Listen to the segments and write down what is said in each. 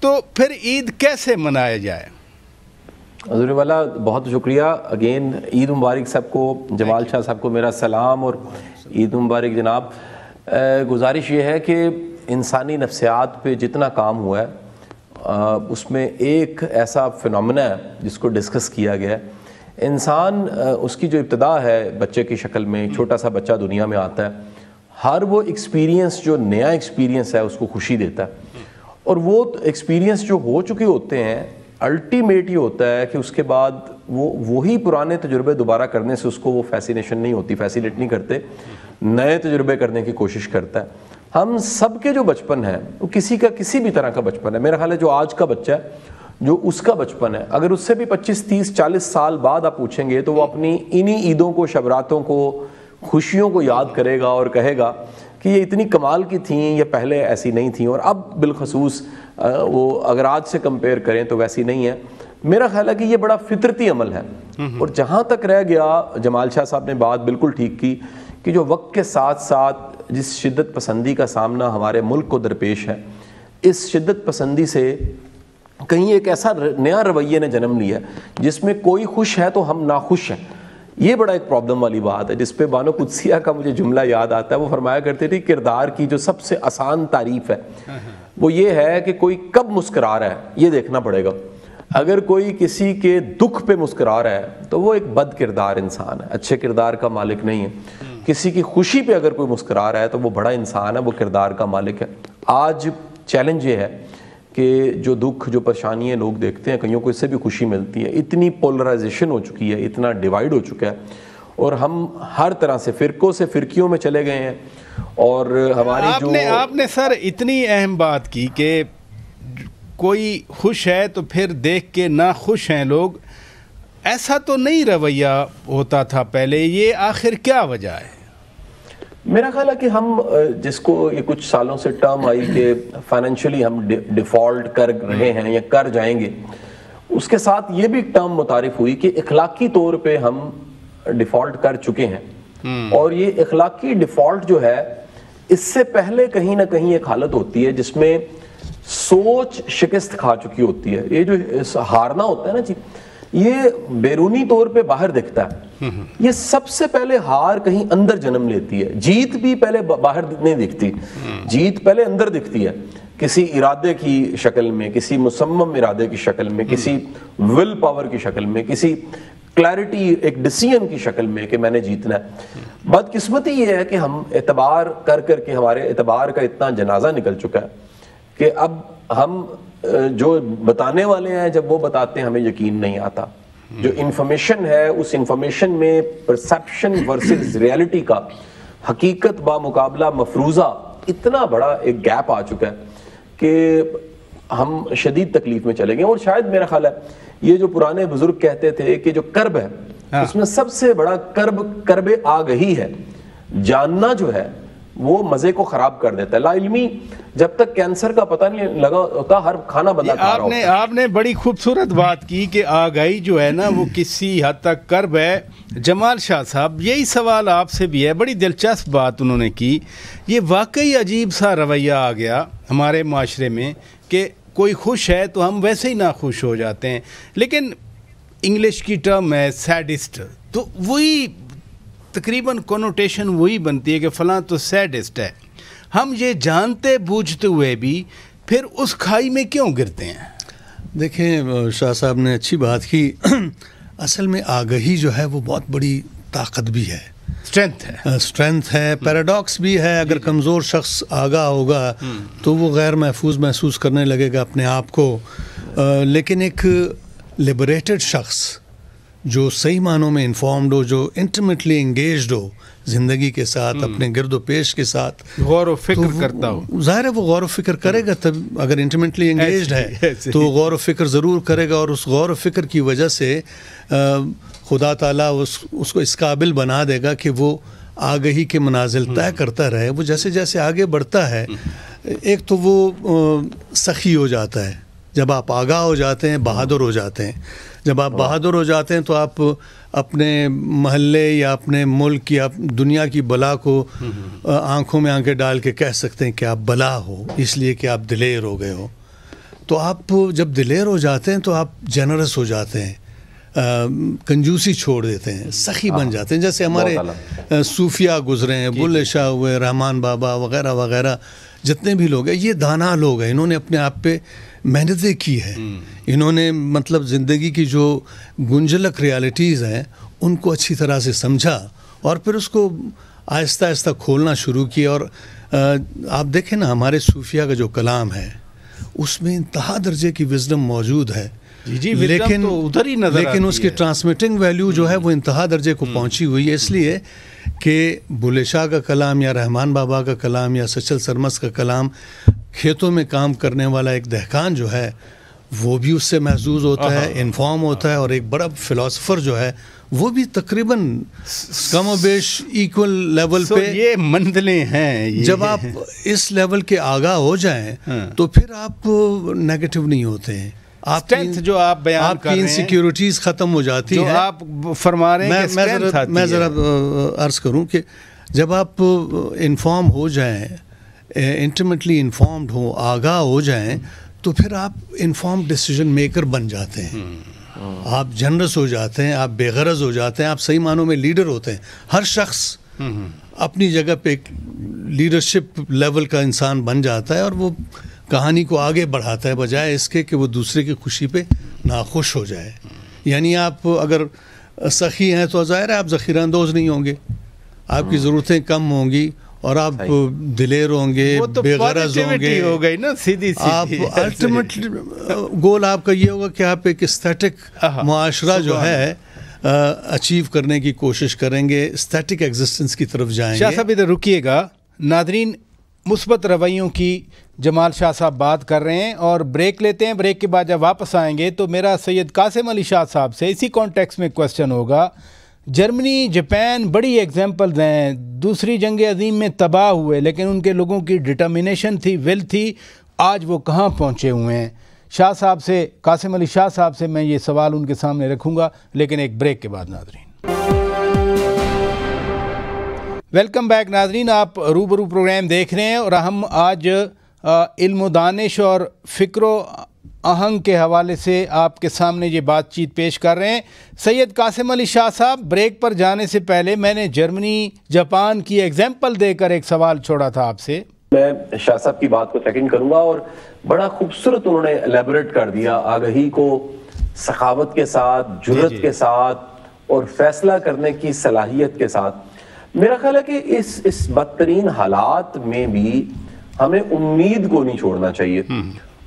تو پھر عید کیسے منایا جائے؟ حضور والا بہت شکریہ اگین. عید مبارک سب کو. جمال شاہ صاحب کو میرا سلام اور عید مبارک جناب. گزارش یہ ہے کہ انسانی نفسیات پہ جتنا کام ہوا ہے اس میں ایک ایسا فنومنا ہے جس کو ڈسکس کیا گیا ہے. انسان اس کی جو ابتدا ہے بچے کی شکل میں، چھوٹا سا بچہ دنیا میں آتا ہے، ہر وہ ایکسپیرینس جو نیا ایکسپیرینس ہے اس کو خوشی دیتا ہے، اور وہ ایکسپیرینس جو ہو چکے ہوتے ہیں الٹیمیٹ یہ ہوتا ہے کہ اس کے بعد وہی پرانے تجربے دوبارہ کرنے سے اس کو وہ فیسینیشن نہیں ہوتی، فیسینیٹ نہیں کرتے، نئے تجربے کرنے کی کوشش کرتا ہے. ہم سب کے جو بچپن ہے وہ کسی کا کسی بھی طرح کا بچپن ہے. میرا خیال ہے جو آج کا بچہ ہے جو اس کا بچپن ہے، اگر اس سے بھی 25 30 40 سال بعد آپ پوچھیں گے تو وہ اپنی انہی عیدوں کو، شبراتوں کو، خوشیوں کو یاد کرے گا اور کہے گا کہ یہ اتنی کمال کی تھیں، یہ پہلے ایسی نہیں تھیں، اور اب بالخصوص وہ اگر آج سے کمپیئر کریں تو ویسی نہیں ہے. میرا خیال ہے کہ یہ بڑا فطرتی عمل ہے. اور جہاں تک رہ گیا، جمال شاہ صاحب نے بات بالکل ٹھیک کی کہ جو وقت کے ساتھ ساتھ جس شدت پسندی کا سامنا ہمارے ملک کو درپیش ہے، اس شدت پسندی سے کہیں ایک ایسا نیا رویے نے جنم لیا جس میں کوئی خوش ہے تو ہم ناخوش ہیں. یہ بڑا ایک پرابلم والی بات ہے جس پہ بانو قدسیہ کا مجھے جملہ یاد آتا ہے. وہ فرمایا کرتے تھے کردار کی جو سب سے آسان تعریف ہے وہ یہ ہے کہ کوئی کب مسکرا رہا ہے یہ دیکھنا پڑے گا. اگر کوئی کسی کے دکھ پہ مسکرا رہا ہے تو وہ ایک بد کردار انسان ہے، اچھے کردار کا مالک نہیں ہے. کسی کی خوشی پہ اگر کوئی مسکرا رہا ہے تو وہ بڑا انسان ہے، وہ کردار کا مالک ہے. آج چیلنج یہ ہے کہ جو دکھ، جو پریشانیاں لوگ دیکھتے ہیں، کئیوں کو اس سے بھی خوشی ملتی ہے. اتنی پولرائزیشن ہو چکی ہے، اتنا ڈیوائیڈ ہو چکا ہے، اور ہم ہر طرح سے فرقوں سے فرقیوں میں چلے گئے ہیں. اور ہماری آپ نے سر اتنی اہم بات کی کہ کوئی خوش ہے تو پھر دیکھ کے نہ خوش ہیں لوگ. ایسا تو نہیں رویہ ہوتا تھا پہلے، یہ آخر کیا وجہ ہے؟ میرا خیال ہے کہ ہم جس کو یہ کچھ سالوں سے ٹرم آئی کہ فائنینشلی ہم ڈیفالٹ کر رہے ہیں یا کر جائیں گے، اس کے ساتھ یہ بھی ٹرم متعارف ہوئی کہ اخلاقی طور پہ ہم ڈیفالٹ کر چکے ہیں. اور یہ اخلاقی ڈیفالٹ جو ہے اس سے پہلے کہیں نہ کہیں ایک حالت ہوتی ہے جس میں سوچ شکست کھا چکی ہوتی ہے. یہ جو ہارنا ہوتا ہے نا جی، یہ بیرونی طور پہ باہر دکھتا ہے. یہ سب سے پہلے ہار کہیں اندر جنم لیتی ہے. جیت بھی پہلے باہر نہیں دکھتی، جیت پہلے اندر دکھتی ہے، کسی ارادے کی شکل میں، کسی مصمم ارادے کی شکل میں، کسی ول پاور کی شکل میں، کسی کلیرٹی، ایک ڈیسیژن کی شکل میں کہ میں نے جیتنا ہے. بدقسمتی یہ ہے کہ ہم اعتبار کر کر کے ہمارے اعتبار کا اتنا جنازہ نکل چکا ہے کہ اب ہم جو بتانے والے ہیں جب وہ بتاتے ہیں ہمیں یقین نہیں آتا. جو انفارمیشن ہے اس انفارمیشن میں پرسیپشن ورسز ریالٹی کا حقیقت با مقابلہ مفروضہ اتنا بڑا ایک گیپ آ چکا ہے کہ ہم شدید تکلیف میں چلے گئے. اور شاید میرا خیال ہے یہ جو پرانے بزرگ کہتے تھے کہ جو کرب ہے اس میں سب سے بڑا کرب آگہی ہے. جاننا جو ہے وہ مزے کو خراب کر دیتا ہے. لا علمی جب تک کینسر کا پتہ نہیں لگا ہوتا ہر کھانا بندہ کھا رہا ہوتا ہے. آپ نے بڑی خوبصورت بات کی کہ آگاہی جو ہے نا وہ کسی حد تک کرب ہے. جمال شاہ صاحب یہی سوال آپ سے بھی ہے، بڑی دلچسپ بات انہوں نے کی. یہ واقعی عجیب سا رویہ آ گیا ہمارے معاشرے میں کہ کوئی خوش ہے تو ہم ویسے ہی ناخوش ہو جاتے ہیں. لیکن انگلش کی ٹرم ہے سیڈسٹ، تو وہی تقریباً کنوٹیشن وہی بنتی ہے کہ فلاں تو سیڈسٹ ہے. ہم یہ جانتے بوجھتے ہوئے بھی پھر اس کھائی میں کیوں گرتے ہیں؟ دیکھیں شاہ صاحب نے اچھی بات کی. اصل میں آگہی جو ہے وہ بہت بڑی طاقت بھی ہے، اسٹرینتھ ہے، پیراڈاکس بھی ہے. اگر کمزور شخص آگاہ ہوگا تو وہ غیر محفوظ محسوس کرنے لگے گا اپنے آپ کو. لیکن ایک لبریٹڈ شخص جو صحیح معنوں میں انفارمڈ ہو، جو انٹیمیٹلی انگیجڈ ہو زندگی کے ساتھ، اپنے گرد و پیش کے ساتھ غور و فکر کرتا ہو، ظاہر ہے وہ غور و فکر کرے گا. تب اگر انٹیمیٹلی انگیجڈ ہے تو وہ غور و فکر ضرور کرے گا، اور اس غور و فکر کی وجہ سے خدا تعالیٰ اس کو اس قابل بنا دے گا کہ وہ آگہی کے منازل طے کرتا رہے. وہ جیسے جیسے آگے بڑھتا ہے ایک تو وہ سخی ہو جاتا ہے. جب آپ آگاہ ہو جاتے ہیں بہادر ہو جاتے ہیں. جب آپ بہادر ہو جاتے ہیں تو آپ اپنے محلے یا اپنے ملک یا دنیا کی بلا کو آنکھوں میں آنکھیں ڈال کے کہہ سکتے ہیں کہ آپ بلا ہو، اس لیے کہ آپ دلیر ہو گئے ہو. تو آپ جب دلیر ہو جاتے ہیں تو آپ جنرس ہو جاتے ہیں, کنجوسی چھوڑ دیتے ہیں, سخی بن جاتے ہیں. جیسے ہمارے صوفیاء گزرے ہیں, بلے شاہ ہوئے, رحمان بابا وغیرہ وغیرہ, جتنے بھی لوگ ہیں یہ دانا لوگ ہیں, انہوں نے اپنے آپ پہ محنتیں کی ہیں, انہوں نے مطلب زندگی کی جو گنجلک ریالٹیز ہیں ان کو اچھی طرح سے سمجھا اور پھر اس کو آہستہ آہستہ کھولنا شروع کیا. اور آپ دیکھیں نا ہمارے صوفیاء کا جو کلام ہے اس میں انتہا درجے کی وزڈم موجود ہے, لیکن ادھر ہی نظر لیکن اس کی ٹرانسمیٹنگ ویلیو جو ہے وہ انتہا درجے کو پہنچی ہوئی ہے. اس لیے کہ بلے شاہ کا کلام یا رحمان بابا کا کلام یا سچل سرمس کا کلام, کھیتوں میں کام کرنے والا ایک دہقان جو ہے وہ بھی اس سے محظوظ ہوتا ہے, انفارم ہوتا ہے, اور ایک بڑا فلاسفر جو ہے وہ بھی تقریباً کم و بیش ایکول لیول پہ. یہ منزلیں ہیں, جب آپ اس لیول کے آگاہ ہو جائیں تو پھر آپ نیگیٹو نہیں ہوتے ہیں, آپ جو آپ بیان کر رہے ہیں انسیکیورٹیز ختم ہو جاتی جو ہیں. آپ فرما رہے ہیں میں ذرا عرض کروں کہ جب آپ انفارم ہو جائیں, انٹیمیٹلی انفارمڈ ہوں, آگاہ ہو جائیں, تو پھر آپ انفارم ڈیسیجن میکر بن جاتے ہیں, آپ جنرس ہو جاتے ہیں, آپ بے غرض ہو جاتے ہیں, آپ صحیح معنوں میں لیڈر ہوتے ہیں. ہر شخص اپنی جگہ پہ ایک لیڈرشپ لیول کا انسان بن جاتا ہے اور وہ کہانی کو آگے بڑھاتا ہے بجائے اس کے کہ وہ دوسرے کی خوشی پہ ناخوش ہو جائے. یعنی آپ اگر سخی ہیں تو ظاہر ہے آپ ذخیرہ اندوز نہیں ہوں گے, آپ کی ضرورتیں کم ہوں گی اور آپ دلیر ہوں گے, بے غرض ہوں گے, ہو گئی نا سیدھی آپ الٹیمیٹ گول آپ کا یہ ہوگا کہ آپ ایک اسٹیٹک معاشرہ جو ہے اچیو کرنے کی کوشش کریں گے, اسٹیٹک ایگزسٹنس کی طرف جائیں گے. شاہ صاحب ادھر رکیے گا. ناظرین, مثبت رویوں کی جمال شاہ صاحب بات کر رہے ہیں اور بریک لیتے ہیں. بریک کے بعد جب واپس آئیں گے تو میرا سید قاسم علی شاہ صاحب سے اسی کانٹیکس میں کوسچن ہوگا. جرمنی, جاپان بڑی ایگزامپلز ہیں, دوسری جنگ عظیم میں تباہ ہوئے لیکن ان کے لوگوں کی ڈٹرمنیشن تھی, ول تھی, آج وہ کہاں پہنچے ہوئے ہیں. شاہ صاحب سے, قاسم علی شاہ صاحب سے میں یہ سوال ان کے سامنے رکھوں گا, لیکن ایک بریک کے بعد. ناظرین ویلکم بیک. ناظرین, آپ روبرو پروگرام دیکھ رہے ہیں اور ہم آج علم و دانش اور فکر و آہنگ کے حوالے سے آپ کے سامنے یہ بات چیت پیش کر رہے ہیں. سید قاسم علی شاہ صاحب, بریک پر جانے سے پہلے میں نے جرمنی, جاپان کی ایگزامپل دے کر ایک سوال چھوڑا تھا آپ سے. میں شاہ صاحب کی بات کو سیکنڈ کروں گا, اور بڑا خوبصورت انہوں نے الیبوریٹ کر دیا آگہی کو سخاوت کے ساتھ, جرأت کے ساتھ اور فیصلہ کرنے کی صلاحیت کے ساتھ. میرا خیال ہے کہ اس بدترین حالات میں بھی ہمیں امید کو نہیں چھوڑنا چاہیے,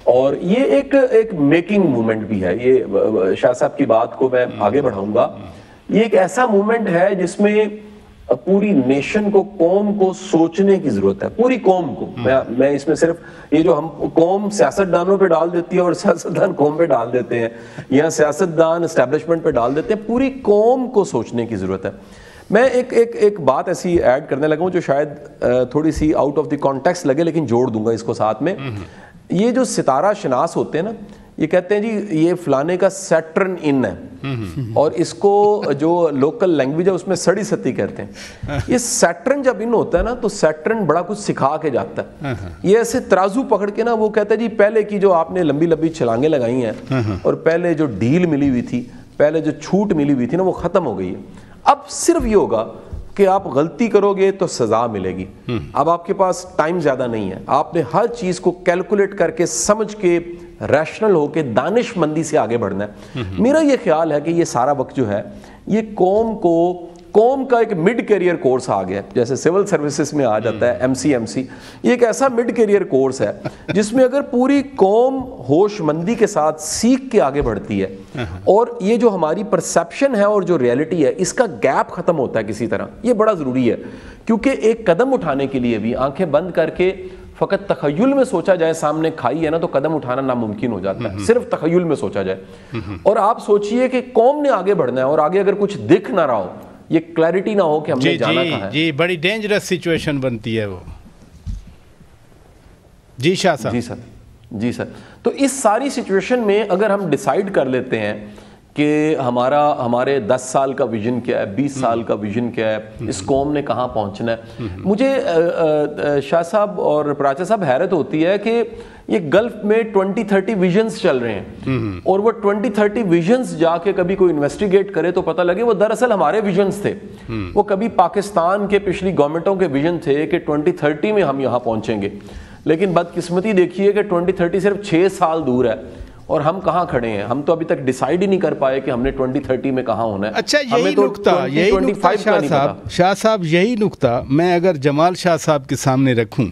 اور یہ ایک میکنگ مومنٹ بھی ہے. یہ شاہ صاحب کی بات کو میں آگے بڑھاؤں گا. یہ ایک ایسا مومنٹ ہے جس میں پوری نیشن کو, قوم کو سوچنے کی ضرورت ہے, پوری قوم کو. میں اس میں صرف یہ جو ہم قوم سیاستدانوں پہ ڈال دیتی ہے اور سیاستدان قوم پہ ڈال دیتے ہیں, یا سیاستدان اسٹیبلشمنٹ پہ ڈال دیتے ہیں, پوری قوم کو سوچنے کی ضرورت ہے. میں ایک بات ایسی ایڈ کرنے لگا ہوں جو شاید تھوڑی C out of the context لگے, لیکن جوڑ دوں گا اس کو ساتھ میں. یہ جو ستارہ شناس ہوتے ہیں نا, یہ کہتے ہیں جی یہ فلانے کا سیٹرن ان ہے, اور اس کو جو لوکل لینگویج ہے اس میں سڑی ستی کہتے ہیں. یہ سیٹرن جب ان ہوتا ہے نا تو سیٹرن بڑا کچھ سکھا کے جاتا ہے. یہ ایسے ترازو پکڑ کے نا وہ کہتا ہے جی پہلے کی جو آپ نے لمبی لمبی چھلانگیں لگائی ہیں اور پہلے جو ڈھیل ملی ہوئی تھی, پہلے جو چھوٹ ملی ہوئی تھی نا, وہ ختم ہو گئی ہے. اب صرف یہ ہوگا کہ آپ غلطی کرو گے تو سزا ملے گی. اب آپ کے پاس ٹائم زیادہ نہیں ہے, آپ نے ہر چیز کو کیلکولیٹ کر کے, سمجھ کے, ریشنل ہو کے, دانش مندی سے آگے بڑھنا ہے. میرا یہ خیال ہے کہ یہ سارا وقت جو ہے یہ قوم کا ایک مڈ کیریئر کورس آ گیا, جیسے سول سروسز میں آ جاتا ہے ایم سی. یہ ایک ایسا مڈ کیریئر کورس ہے جس میں اگر پوری قوم ہوش مندی کے ساتھ سیکھ کے آگے بڑھتی ہے اور یہ جو ہماری پرسیپشن ہے اور جو ریئلٹی ہے اس کا گیپ ختم ہوتا ہے کسی طرح. یہ بڑا ضروری ہے, کیونکہ ایک قدم اٹھانے کے لیے بھی آنکھیں بند کر کے فقط تخیل میں سوچا جائے, سامنے کھائی ہے نا, تو قدم اٹھانا ناممکن ہو جاتا ہے. صرف تخیل میں سوچا جائے. اور آپ سوچئے کہ قوم نے آگے بڑھنا ہے اور آگے اگر کچھ دکھ نہ رہا ہو, یہ کلیرٹی نہ ہو کہ ہم نے جانا کہاں ہے. جی بڑی ڈینجرس سچویشن بنتی ہے وہ. جی شاہ صاحب. جی سر. تو اس ساری سچویشن میں اگر ہم ڈیسائیڈ کر لیتے ہیں کہ ہمارے 10 سال کا ویژن کیا ہے, 20 سال کا ویژن کیا ہے, اس قوم نے کہاں پہنچنا ہے. مجھے شاہ صاحب اور پراچا صاحب حیرت ہوتی ہے کہ یہ گلف میں 2030 ویژنز چل رہے ہیں, اور وہ 2030 ویژنز جا کے کبھی کوئی انویسٹیگیٹ کرے تو پتہ لگے وہ دراصل ہمارے ویژنز تھے. وہ کبھی پاکستان کے پچھلی گورنمنٹوں کے ویژن تھے کہ 2030 میں ہم یہاں پہنچیں گے, لیکن بدقسمتی دیکھیے کہ 2030 صرف 6 سال دور ہے اور ہم کہاں کھڑے ہیں. ہم تو ابھی تک ڈیسائیڈ ہی نہیں کر پائے کہ ہم نے 2030 میں کہاں ہونا ہے. اچھا, یہی نقطہ شاہ صاحب, یہی نقطہ میں اگر جمال شاہ صاحب کے سامنے رکھوں,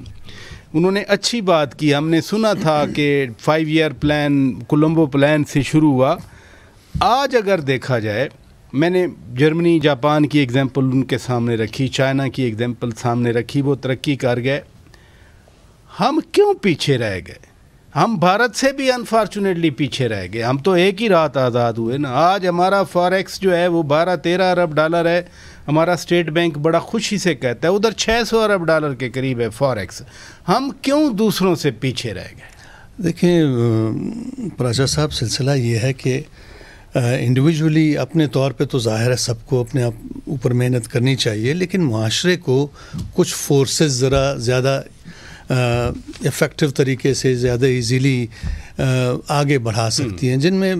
انہوں نے اچھی بات کی. ہم نے سنا تھا کہ 5 ایئر پلان کولمبو پلان سے شروع ہوا. آج اگر دیکھا جائے, میں نے جرمنی جاپان کی ایگزامپل ان کے سامنے رکھی, چائنا کی ایگزامپل سامنے رکھی, وہ ترقی کر گئے. ہم کیوں پیچھے رہ گئے؟ ہم بھارت سے بھی انفارچونیٹلی پیچھے رہ گئے. ہم تو ایک ہی رات آزاد ہوئے نا. آج ہمارا فاریکس جو ہے وہ 12-13 ارب ڈالر ہے. ہمارا اسٹیٹ بینک بڑا خوشی سے کہتا ہے ادھر 600 ارب ڈالر کے قریب ہے فاریکس. ہم کیوں دوسروں سے پیچھے رہ گئے؟ دیکھیں پراچا صاحب, سلسلہ یہ ہے کہ انڈیویجولی اپنے طور پہ تو ظاہر ہے سب کو اپنے اوپر محنت کرنی چاہیے, لیکن معاشرے کو کچھ فورسز ذرا زیادہ افیکٹو طریقے سے زیادہ ایزیلی آگے بڑھا سکتی ہیں, جن میں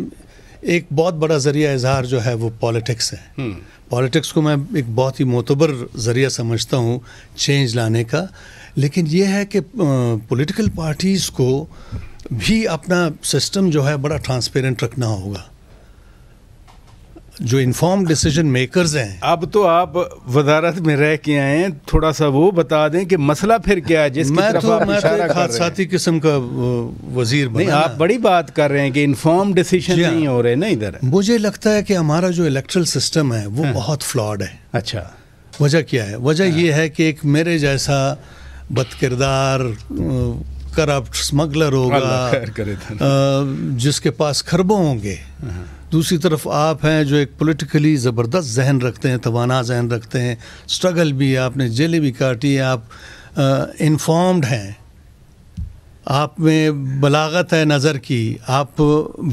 ایک بہت بڑا ذریعہ اظہار جو ہے وہ پالیٹکس ہے. پالیٹکس کو میں ایک بہت ہی معتبر ذریعہ سمجھتا ہوں چینج لانے کا, لیکن یہ ہے کہ پولیٹیکل پارٹیز کو بھی اپنا سسٹم جو ہے بڑا ٹرانسپیرنٹ رکھنا ہوگا. جو انفارم ڈیسیجن میکرز ہیں, اب تو آپ وزارت میں رہ کے آئے ہیں, تھوڑا سا وہ بتا دیں کہ مسئلہ پھر کیا ہے جس کی طرف آپ اشارہ کر رہے ہیں. حادثاتی قسم کا وزیر بنا. نہیں, آپ بڑی بات کر رہے ہیں کہ انفارم ڈیسیجن نہیں ہو رہے نا ادھر. مجھے لگتا ہے کہ ہمارا جو الیکٹرل سسٹم ہے وہ بہت فلاڈ ہے. اچھا, وجہ کیا ہے؟ وجہ یہ ہے کہ ایک میرے جیسا بد کردار کرپٹ اسمگلر ہوگا جس کے پاس کھربوں ہوں گے, دوسری طرف آپ ہیں جو ایک پولیٹیکلی زبردست ذہن رکھتے ہیں, توانا ذہن رکھتے ہیں, سٹرگل بھی ہے, آپ نے جیلیں بھی کاٹی ہے, آپ انفارمڈ ہیں, آپ میں بلاغت ہے نظر کی, آپ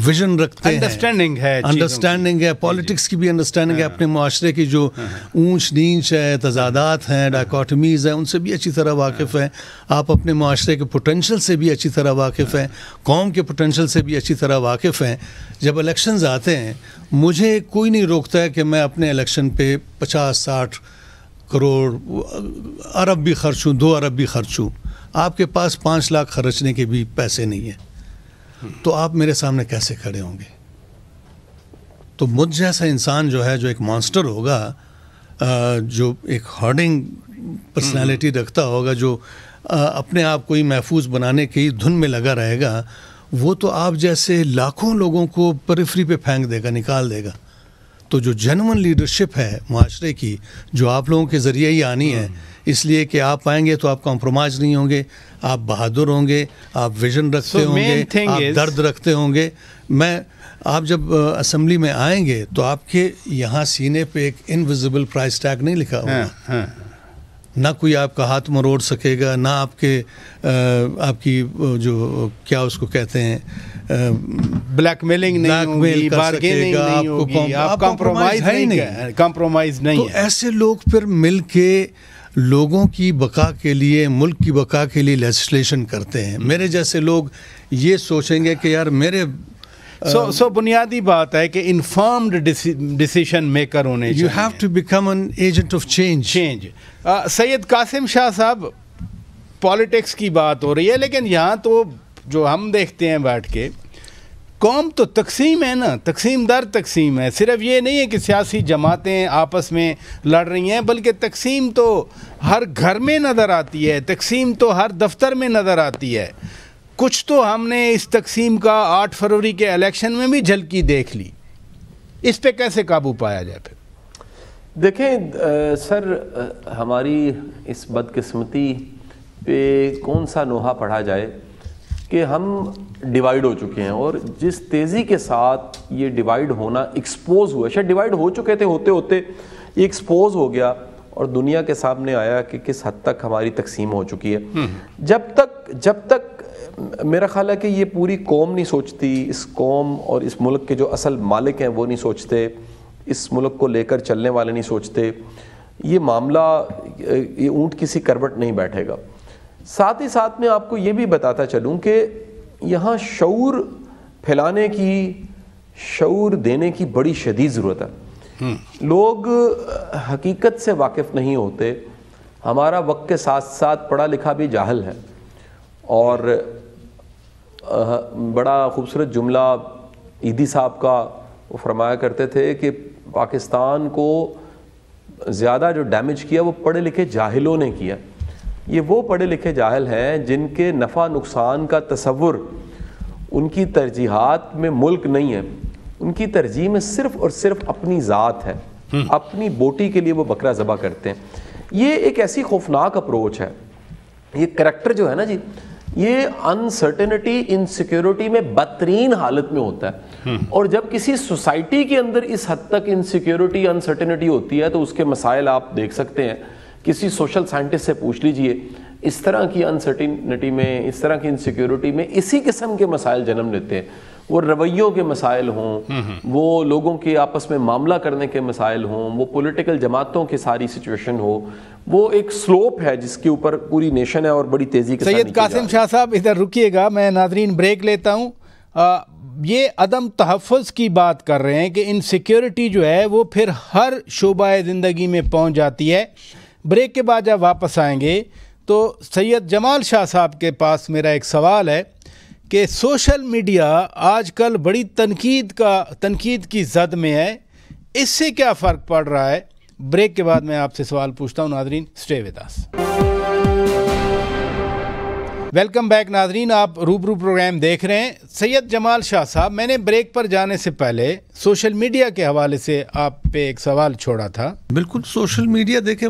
ویژن رکھتے ہیں, انڈرسٹینڈنگ ہے, پالیٹکس کی بھی انڈرسٹینڈنگ ہے, اپنے معاشرے کی جو اونچ نیچ ہے, تضادات ہیں, ڈائکاٹمیز ہیں, ان سے بھی اچھی طرح واقف ہیں, آپ اپنے معاشرے کے پوٹینشل سے بھی اچھی طرح واقف ہیں, قوم کے پوٹینشل سے بھی اچھی طرح واقف ہیں. جب الیکشنز آتے ہیں, مجھے کوئی نہیں روکتا ہے کہ میں اپنے الیکشن پہ 50-60 کروڑ ارب بھی خرچ ہوں, 2 ارب بھی خرچ ہوں. آپ کے پاس 5 لاکھ خرچنے کے بھی پیسے نہیں ہیں, تو آپ میرے سامنے کیسے کھڑے ہوں گے؟ تو مجھ جیسا انسان جو ہے, جو ایک مانسٹر ہوگا, جو ایک ہارڈنگ پرسنالٹی رکھتا ہوگا, جو اپنے آپ کو ہی محفوظ بنانے کی دھن میں لگا رہے گا, وہ تو آپ جیسے لاکھوں لوگوں کو پریفری پہ پھینک دے گا, نکال دے گا. تو جو جینوئن لیڈرشپ ہے معاشرے کی, جو آپ لوگوں کے ذریعے ہی آنی ہے, اس لیے کہ آپ آئیں گے تو آپ کمپرومائز نہیں ہوں گے, آپ بہادر ہوں گے, آپ ویژن رکھتے ہوں گے, آپ درد رکھتے ہوں گے. آپ جب اسمبلی میں آئیں گے تو آپ کے یہاں سینے پہ ایک انویزیبل پرائز ٹیگ نہیں لکھا ہوگا, نہ کوئی آپ کا ہاتھ مروڑ سکے گا, نہ آپ کی جو کیا اس کو کہتے ہیں بلیک میلنگ نہیں ہوگی, بارگیننگ نہیں ہوگی, آپ کمپرومائز نہیں. تو ایسے لوگ پھر مل کے لوگوں کی بقا کے لیے, ملک کی بقا کے لیے لیجسلیشن کرتے ہیں. میرے جیسے لوگ یہ سوچیں گے کہ یار میرے سو بنیادی بات ہے کہ انفارمڈ ڈیسیشن میکر ہونے چاہیے. You have to become an agent of change. Syed Qasim Shah صاحب, پالیٹکس کی بات ہو رہی ہے, لیکن یہاں تو جو ہم دیکھتے ہیں بیٹھ کے, قوم تو تقسیم ہے نا, تقسیم در تقسیم ہے. صرف یہ نہیں ہے کہ سیاسی جماعتیں آپس میں لڑ رہی ہیں, بلکہ تقسیم تو ہر گھر میں نظر آتی ہے, تقسیم تو ہر دفتر میں نظر آتی ہے. کچھ تو ہم نے اس تقسیم کا 8 فروری کے الیکشن میں بھی جھلکی دیکھ لی. اس پہ کیسے قابو پایا جائے پھر؟ دیکھیں سر, ہماری اس بدقسمتی پہ کون سا نوحہ پڑھا جائے کہ ہم ڈیوائیڈ ہو چکے ہیں, اور جس تیزی کے ساتھ یہ ڈیوائیڈ ہونا ایکسپوز ہوا, شاید ڈیوائیڈ ہو چکے تھے, ہوتے ہوتے یہ ایکسپوز ہو گیا اور دنیا کے سامنے آیا کہ کس حد تک ہماری تقسیم ہو چکی ہے. جب تک میرا خیال ہے کہ یہ پوری قوم نہیں سوچتی، اس قوم اور اس ملک کے جو اصل مالک ہیں وہ نہیں سوچتے، اس ملک کو لے کر چلنے والے نہیں سوچتے. یہ معاملہ، یہ اونٹ کسی کروٹ نہیں بیٹھے گا. ساتھ ہی ساتھ میں آپ کو یہ بھی بتاتا چلوں کہ یہاں شعور پھیلانے کی، شعور دینے کی بڑی شدید ضرورت ہے. لوگ حقیقت سے واقف نہیں ہوتے. ہمارا وقت کے ساتھ ساتھ پڑھا لکھا بھی جاہل ہے. اور بڑا خوبصورت جملہ عیدی صاحب کا، وہ فرمایا کرتے تھے کہ پاکستان کو زیادہ جو ڈیمیج کیا وہ پڑھے لکھے جاہلوں نے کیا. یہ وہ پڑھے لکھے جاہل ہیں جن کے نفع نقصان کا تصور، ان کی ترجیحات میں ملک نہیں ہے، ان کی ترجیح میں صرف اور صرف اپنی ذات ہے. اپنی بوٹی کے لیے وہ بکرا ذبح کرتے ہیں. یہ ایک ایسی خوفناک اپروچ ہے. یہ کریکٹر جو ہے نا جی، یہ انسرٹنٹی، انسیکیورٹی میں بدترین حالت میں ہوتا ہے. اور جب کسی سوسائٹی کے اندر اس حد تک انسیکیورٹی، انسرٹنٹی ہوتی ہے تو اس کے مسائل آپ دیکھ سکتے ہیں. کسی سوشل سائنٹسٹ سے پوچھ لیجئے، اس طرح کی انسرٹنٹی میں، اس طرح کی انسیکیورٹی میں اسی قسم کے مسائل جنم لیتے ہیں. وہ رویوں کے مسائل ہوں، وہ لوگوں کے آپس میں معاملہ کرنے کے مسائل ہوں، وہ پولیٹیکل جماعتوں کی ساری سچویشن ہو. وہ ایک سلوپ ہے جس کے اوپر پوری نیشن ہے اور بڑی تیزی کے ساتھ. سید قاسم شاہ صاحب ادھر رکیے گا، میں ناظرین بریک لیتا ہوں. یہ عدم تحفظ کی بات کر رہے ہیں کہ انسیکیورٹی جو ہے وہ پھر ہر شعبہ زندگی میں پہنچ جاتی ہے. بریک کے بعد جب واپس آئیں گے تو سید جمال شاہ صاحب کے پاس میرا ایک سوال ہے کہ سوشل میڈیا آج کل بڑی تنقید کی زد میں ہے، اس سے کیا فرق پڑ رہا ہے؟ بریک کے بعد میں آپ سے سوال پوچھتا ہوں. ناظرین stay with us. Welcome back ناظرین، آپ روبرو پروگرام دیکھ رہے ہیں. سید جمال شاہ صاحب، میں نے بریک پر جانے سے پہلے سوشل میڈیا کے حوالے سے آپ پہ ایک سوال چھوڑا تھا. بالکل، سوشل میڈیا دیکھیں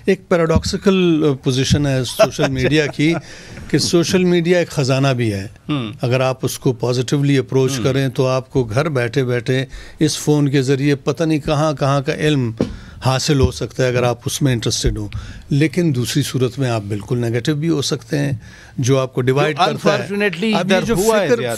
ایک پیراڈاکسیکل پوزیشن ہے سوشل میڈیا کی کہ سوشل میڈیا ایک خزانہ بھی ہے. اگر آپ اس کو پازیٹیولی اپروچ کریں تو آپ کو گھر بیٹھے بیٹھے اس فون کے ذریعے پتہ نہیں کہاں کہاں کا علم حاصل ہو سکتا ہے اگر آپ اس میں انٹرسٹڈ ہوں. لیکن دوسری صورت میں آپ بالکل نیگیٹو بھی ہو سکتے ہیں، جو آپ کو ڈیوائڈ کرتا ہے. اب یہ جو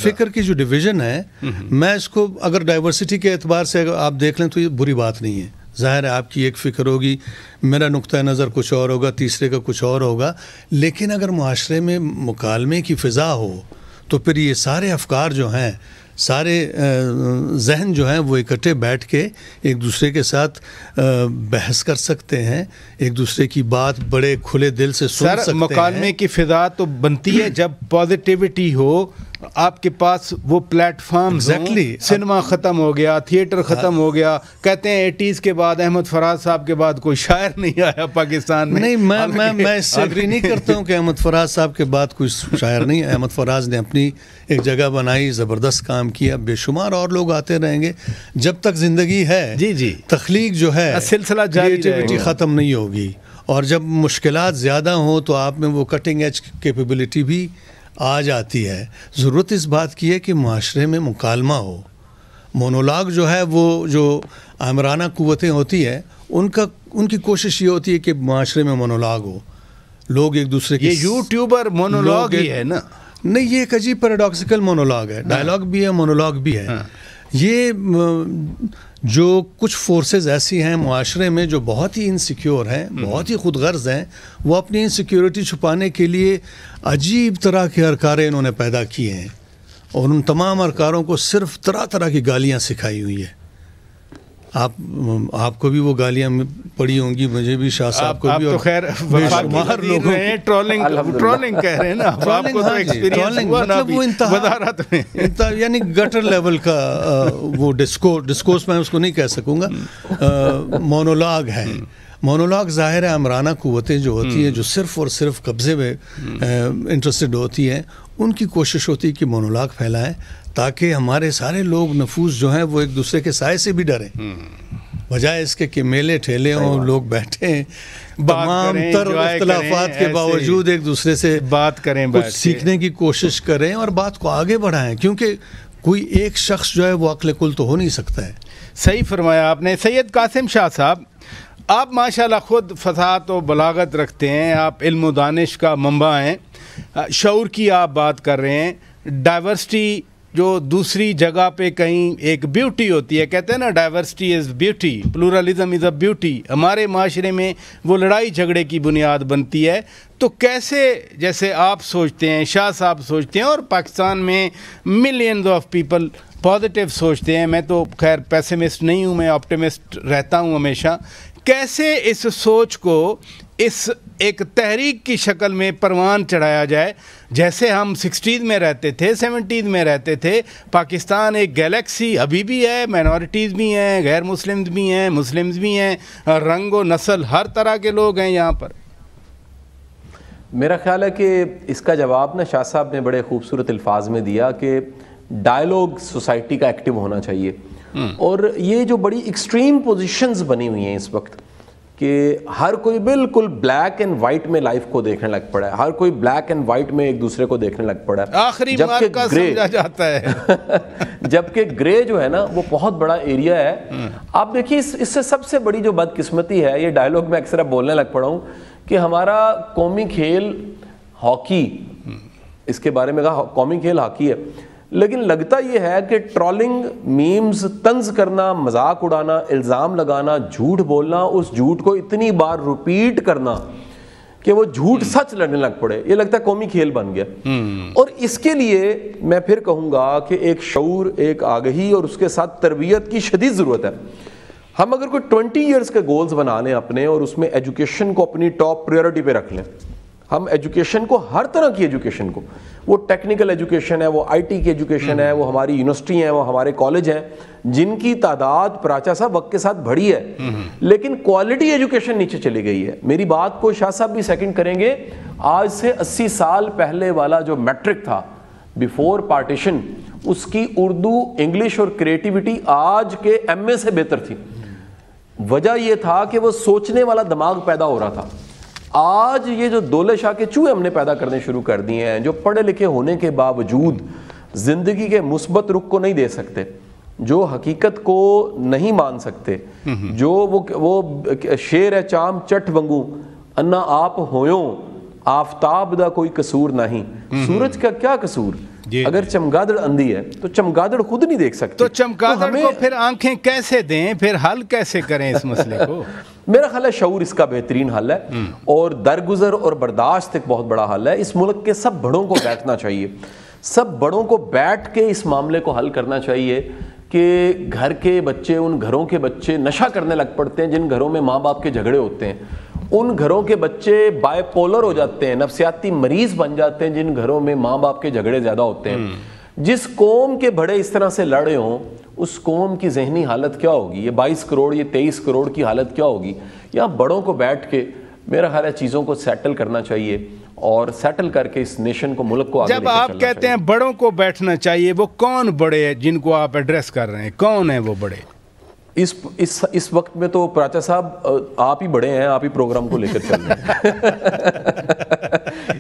فکر کی جو ڈویژن ہے، میں اس کو اگر ڈائیورسٹی کے اعتبار سے آپ دیکھ لیں تو یہ بری بات نہیں ہے. ظاہر ہے آپ کی ایک فکر ہوگی، میرا نقطہ نظر کچھ اور ہوگا، تیسرے کا کچھ اور ہوگا. لیکن اگر معاشرے میں مکالمے کی فضا ہو تو پھر یہ سارے افکار جو ہیں، سارے ذہن جو ہیں وہ اکٹھے بیٹھ کے ایک دوسرے کے ساتھ بحث کر سکتے ہیں، ایک دوسرے کی بات بڑے کھلے دل سے سن سکتے ہیں. مکالمے کی فضا تو بنتی ہے جب پازیٹیوٹی ہو، آپ کے پاس وہ پلیٹ فارمز ہوں. سنیما ختم ہو گیا، تھیٹر ختم ہو گیا. کہتے ہیں 80s کے بعد، احمد فراز صاحب کے بعد کوئی شاعر نہیں آیا پاکستان میں. نہیں، میں اس سے اگری نہیں کرتا ہوں کہ احمد فراز صاحب کے بعد کوئی شاعر نہیں. احمد فراز نے اپنی ایک جگہ بنائی، زبردست کام کیا. بے شمار اور لوگ آتے رہیں گے جب تک زندگی ہے. جی تخلیق جو ہے، سلسلہ جاری رہے گا، ختم نہیں ہوگی. اور جب مشکلات زیادہ ہوں تو آپ میں وہ کٹنگ ایج کیپیبلٹی بھی آ جاتی ہے. ضرورت اس بات کی ہے کہ معاشرے میں مکالمہ ہو. مونولاگ جو ہے، وہ جو آمرانہ قوتیں ہوتی ہیں، ان کی کوشش یہ ہوتی ہے کہ معاشرے میں مونولاگ ہو. لوگ ایک دوسرے کے، یہ یوٹیوبر مونولاگ ہی ہے نا؟ نہیں، یہ ایک عجیب پیراڈاکسیکل مونولاگ ہے. ڈائلاگ بھی ہے، مونولاگ بھی ہے. یہ جو کچھ فورسز ایسی ہیں معاشرے میں جو بہت ہی انسیکیور ہیں، بہت ہی خود غرض ہیں، وہ اپنی انسیکیورٹی چھپانے کے لیے عجیب طرح کے ارکارے انہوں نے پیدا کیے ہیں. اور ان تمام ارکاروں کو صرف طرح طرح کی گالیاں سکھائی ہوئی ہیں. آپ کو بھی وہ گالیاں پڑی ہوں گی، مجھے بھی، شاہ صاحب کو بھی. اور خیر ٹرولنگ کہہ رہے ہیں نا، آپ کو تو ایکسپیرینس ہوا نا وزارت میں، یعنی گٹر لیول کا وہ ڈسکورس میں اس کو نہیں کہہ سکوں گا. مونولاگ ہے. مونولاگ ظاہر ہے امرانہ قوتیں جو ہوتی ہیں، جو صرف اور صرف قبضے میں انٹرسٹڈ ہوتی ہیں، ان کی کوشش ہوتی ہے کہ مونولاگ پھیلائیں تاکہ ہمارے سارے لوگ نفوس جو ہیں وہ ایک دوسرے کے سائے سے بھی ڈریں، بجائے اس کے کہ میلے ٹھیلے ہوں، لوگ بیٹھیں تمام تر اختلافات کے باوجود ایک دوسرے سے بات کریں، کچھ سیکھنے کی کوشش کریں اور بات کو آگے بڑھائیں. کیونکہ کوئی ایک شخص جو ہے وہ عقل کل تو ہو نہیں سکتا ہے. صحیح فرمایا آپ نے. سید قاسم شاہ صاحب، آپ ماشاءاللہ خود فصاحت و بلاغت رکھتے ہیں، آپ علم و دانش کا منبع ہیں. شعور کی آپ بات کر رہے ہیں, ڈائیورسٹی جو دوسری جگہ پہ کہیں ایک بیوٹی ہوتی ہے, کہتے ہیں نا diversity is beauty, pluralism is a beauty, ہمارے معاشرے میں وہ لڑائی جھگڑے کی بنیاد بنتی ہے. تو کیسے, جیسے آپ سوچتے ہیں, شاہ صاحب سوچتے ہیں, اور پاکستان میں ملینز آف پیپل پازیٹیو سوچتے ہیں, میں تو خیر پیسمسٹ نہیں ہوں, میں آپٹیمسٹ رہتا ہوں ہمیشہ, کیسے اس سوچ کو اس ایک تحریک کی شکل میں پروان چڑھایا جائے؟ جیسے ہم 60s میں رہتے تھے, 70s میں رہتے تھے, پاکستان ایک گیلیکسی ابھی بھی ہے, مائنورٹیز بھی ہیں, غیر مسلمز بھی ہیں, مسلمز بھی ہیں, رنگ و نسل ہر طرح کے لوگ ہیں یہاں پر. میرا خیال ہے کہ اس کا جواب نا شاہ صاحب نے بڑے خوبصورت الفاظ میں دیا کہ ڈائیلاگ سوسائٹی کا ایکٹیو ہونا چاہیے. اور یہ جو بڑی ایکسٹریم پوزیشنز بنی ہوئی ہیں اس وقت کہ ہر کوئی بالکل بلیک اینڈ وائٹ میں لائف کو دیکھنے لگ پڑا ہے, ہر کوئی بلیک اینڈ وائٹ میں ایک دوسرے کو دیکھنے لگ پڑا ہے, آخری مارکا سمجھا جاتا ہے. جبکہ گرے جو ہے نا وہ بہت بڑا ایریا ہے. آپ دیکھیے اس سے سب سے بڑی جو بدقسمتی ہے, یہ ڈائیلاگ میں اکثر بولنے لگ پڑا ہوں, کہ ہمارا قومی کھیل ہاکی, اس کے بارے میں کہا قومی کھیل ہاکی ہے, لیکن لگتا یہ ہے کہ ٹرولنگ, میمز, طنز کرنا, مذاق اڑانا, الزام لگانا, جھوٹ بولنا, اس جھوٹ کو اتنی بار ریپیٹ کرنا کہ وہ جھوٹ سچ لڑنے لگ پڑے, یہ لگتا ہے قومی کھیل بن گیا. اور اس کے لیے میں پھر کہوں گا کہ ایک شعور, ایک آگہی اور اس کے ساتھ تربیت کی شدید ضرورت ہے. ہم اگر کوئی 20 ایئرز کے گولز بنا لیں اپنے, اور اس میں ایجوکیشن کو اپنی ٹاپ پریورٹی پہ رکھ لیں, ہم ایجوکیشن کو, ہر طرح کی ایجوکیشن کو, وہ ٹیکنیکل ایجوکیشن ہے, وہ آئی ٹی کی ایجوکیشن ہے, وہ ہماری یونیورسٹی ہیں, وہ ہمارے کالج ہیں, جن کی تعداد پراچا صاحب وقت کے ساتھ بڑھی ہے, لیکن کوالٹی ایجوکیشن نیچے چلی گئی ہے. میری بات کو شاہ صاحب بھی سیکنڈ کریں گے, آج سے 80 سال پہلے والا جو میٹرک تھا بیفور پارٹیشن, اس کی اردو, انگلش اور کریٹیوٹی آج کے ایم اے سے بہتر تھی. وجہ یہ تھا کہ وہ سوچنے والا دماغ پیدا ہو رہا تھا. آج یہ جو دولے شاہ کے چوہے ہم نے پیدا کرنے شروع کر دیے ہیں, جو پڑھے لکھے ہونے کے باوجود زندگی کے مثبت رخ کو نہیں دے سکتے, جو حقیقت کو نہیں مان سکتے, جو وہ شیر ہے چام چٹ ونگو انا آپ ہویوں, آفتاب دا کوئی قصور نہیں, سورج کا کیا قصور, اگر چمگادڑ اندھی ہے تو چمگادڑ خود نہیں دیکھ سکتے, تو چمگادڑ کو پھر آنکھیں کیسے دیں, پھر حل کیسے کریں اس مسئلے کو؟ میرا خیال ہے شعور اس کا بہترین حل ہے, اور درگزر اور برداشت ایک بہت بڑا حل ہے. اس ملک کے سب بڑوں کو بیٹھنا چاہیے, سب بڑوں کو بیٹھ کے اس معاملے کو حل کرنا چاہیے کہ گھر کے بچے, ان گھروں کے بچے نشہ کرنے لگ پڑتے ہیں جن گھروں میں ماں باپ کے جھگڑے ہوتے ہیں, ان گھروں کے بچے بائی پولر ہو جاتے ہیں, نفسیاتی مریض بن جاتے ہیں جن گھروں میں ماں باپ کے جھگڑے زیادہ ہوتے ہیں. جس قوم کے بڑے اس طرح سے لڑے ہوں, اس قوم کی ذہنی حالت کیا ہوگی, یہ 22 کروڑ, یہ 23 کروڑ کی حالت کیا ہوگی. یہاں بڑوں کو بیٹھ کے میرا خیال ہے چیزوں کو سیٹل کرنا چاہیے, اور سیٹل کر کے اس نیشن کو, ملک کو آگے لے کے چلنا چاہیے. جب آپ کہتے ہیں بڑوں کو بیٹھنا چاہیے, وہ کون بڑے ہیں جن کو آپ ایڈریس کر رہے ہیں, کون ہیں وہ بڑے؟ اس وقت میں تو پراچا صاحب آپ ہی بڑے ہیں, آپ ہی پروگرام کو لے کر چل رہے ہیں.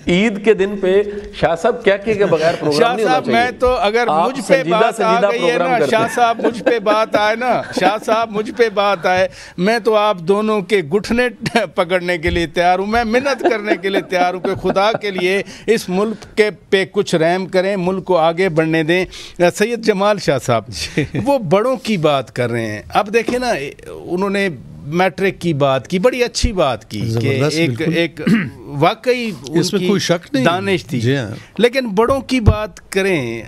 عید کے دن پہ شاہ صاحب کیا کہ بغیر پروگرام نہیں ہونا چاہیے. میں تو اگر مجھ پہ بات آ گئی ہے نا, شاہ صاحب مجھ پہ بات آئے نا, شاہ صاحب مجھ پہ بات آئے, میں تو آپ دونوں کے گھٹنے پکڑنے کے لیے تیار ہوں, میں منت کرنے کے لیے تیار ہوں کہ خدا کے لیے اس ملک کے پہ کچھ رحم کریں, ملک کو آگے بڑھنے دیں. سید جمال شاہ صاحب وہ بڑوں کی بات کر رہے ہیں. اب دیکھیں نا, انہوں نے میٹرک کی بات کی, بڑی اچھی بات کی کہ ایک واقعی اس میں کوئی شک نہیں, دانش تھی, لیکن بڑوں کی بات کریں.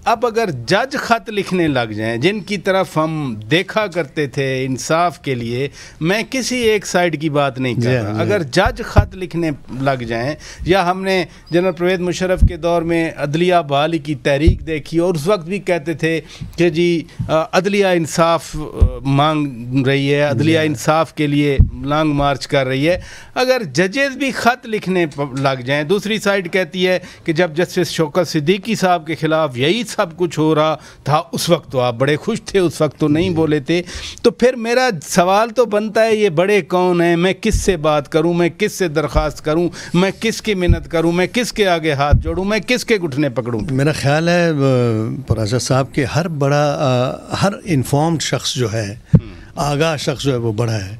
اب اگر جج خط لکھنے لگ جائیں, جن کی طرف ہم دیکھا کرتے تھے انصاف کے لیے, میں کسی ایک سائڈ کی بات نہیں کر رہا, اگر جج خط لکھنے لگ جائیں, یا ہم نے جنرل پرویز مشرف کے دور میں عدلیہ بحالی کی تحریک دیکھی, اور اس وقت بھی کہتے تھے کہ جی عدلیہ انصاف مانگ رہی ہے, عدلیہ انصاف کے لیے لانگ مارچ کر رہی ہے. اگر ججز بھی خط لکھنے لگ جائیں, دوسری سائڈ کہتی ہے کہ جب جسٹس شوکت صدیقی صاحب کے خلاف یہی سب کچھ ہو رہا تھا, اس وقت تو آپ بڑے خوش تھے, اس وقت تو نہیں بولے تھے. تو پھر میرا سوال تو بنتا ہے, یہ بڑے کون ہیں, میں کس سے بات کروں, میں کس سے درخواست کروں, میں کس کی منت کروں, میں کس کے آگے ہاتھ جوڑوں, میں کس کے گھٹنے پکڑوں؟ میرا خیال ہے پراجا صاحب کہ ہر بڑا, ہر انفارمڈ شخص جو ہے, آگاہ شخص جو ہے وہ بڑا ہے.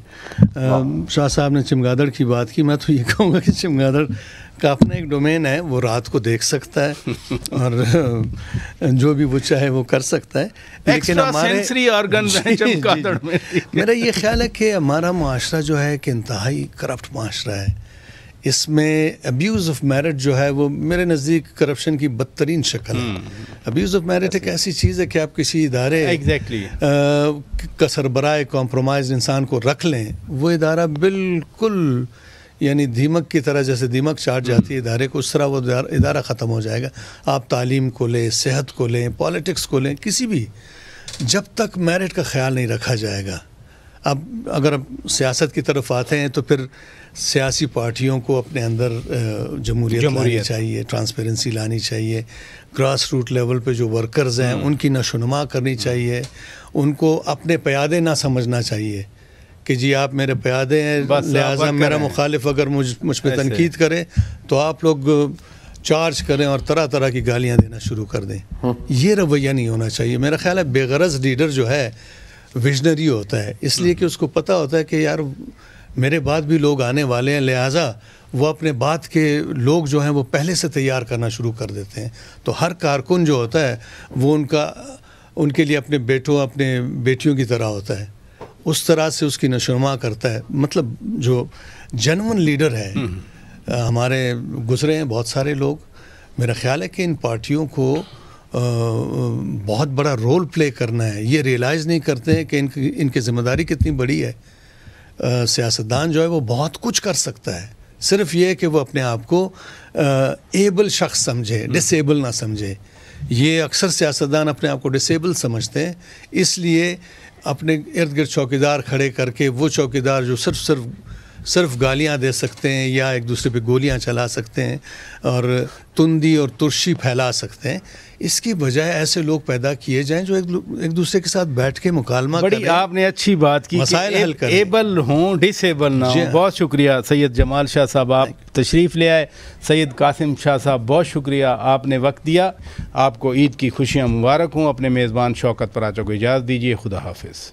شاہ صاحب نے چمگادڑ کی بات کی, میں تو یہ کہوں گا کہ چمگادڑ کا اپنا ایک ڈومین ہے، وہ رات کو دیکھ سکتا ہے اور جو بھی وہ چاہے وہ کر سکتا ہے. لیکن میرا یہ خیال ہے کہ ہمارا معاشرہ جو ہے کہ انتہائی کرپٹ معاشرہ ہے. اس میں ابیوز آف میرٹ جو ہے وہ میرے نزدیک کرپشن کی بدترین شکل ہے. ابیوز آف میرٹ ایک ایسی چیز ہے کہ آپ کسی ادارے کا سربراہ کمپرومائز انسان کو رکھ لیں، وہ ادارہ بالکل یعنی دیمک کی طرح، جیسے دیمک چاٹ جاتی ہے ادارے کو، اس طرح وہ ادارہ ختم ہو جائے گا. آپ تعلیم کو لیں، صحت کو لیں، پالیٹکس کو لیں، کسی بھی، جب تک میرٹ کا خیال نہیں رکھا جائے گا. اب اگر سیاست کی طرف آتے ہیں تو پھر سیاسی پارٹیوں کو اپنے اندر جمہوریت لانی چاہیے، ٹرانسپیرنسی لانی چاہیے. گراس روٹ لیول پہ جو ورکرز ہیں ان کی نشوونما کرنی چاہیے. ان کو اپنے پیادے نہ سمجھنا چاہیے کہ جی آپ میرے پیادے ہیں، لہٰذا میرا مخالف اگر مجھ پہ تنقید کرے تو آپ لوگ چارج کریں اور طرح طرح کی گالیاں دینا شروع کر دیں. یہ رویہ نہیں ہونا چاہیے. میرا خیال ہے بے غرض لیڈر جو ہے ویژنری ہوتا ہے، اس لیے کہ اس کو پتہ ہوتا ہے کہ یار میرے بعد بھی لوگ آنے والے ہیں، لہٰذا وہ اپنے بعد کے لوگ جو ہیں وہ پہلے سے تیار کرنا شروع کر دیتے ہیں. تو ہر کارکن جو ہوتا ہے وہ ان کے لیے اپنے بیٹوں، اپنے بیٹیوں کی طرح ہوتا ہے. اس طرح سے اس کی نشوونما کرتا ہے. مطلب جو جنون لیڈر ہے، ہمارے گزرے ہیں بہت سارے لوگ. میرا خیال ہے کہ ان پارٹیوں کو بہت بڑا رول پلے کرنا ہے. یہ ریئلائز نہیں کرتے ہیں کہ ان کی ذمہ داری کتنی بڑی ہے. سیاستدان جو ہے وہ بہت کچھ کر سکتا ہے، صرف یہ کہ وہ اپنے آپ کو ایبل شخص سمجھے، ڈس ایبل نہ سمجھے. یہ اکثر سیاستدان اپنے آپ کو ڈس ایبل سمجھتے ہیں، اس لیے اپنے ارد گرد چوکیدار کھڑے کر کے، وہ چوکیدار جو صرف گالیاں دے سکتے ہیں یا ایک دوسرے پہ گولیاں چلا سکتے ہیں اور تندی اور ترشی پھیلا سکتے ہیں، اس کی بجائے ایسے لوگ پیدا کیے جائیں جو ایک دوسرے کے ساتھ بیٹھ کے مکالمہ کریں. بڑی آپ نے اچھی بات کی، مسائل حل کریں، ایبل ہوں، ڈس ایبل نہ ہوں. بہت شکریہ سید جمال شاہ صاحب، آپ تشریف لے آئے. سید قاسم شاہ صاحب بہت شکریہ، آپ نے وقت دیا. آپ کو عید کی خوشیاں مبارک ہوں. اپنے میزبان شوکت پراچا کو اجازت دیجیے. خدا حافظ.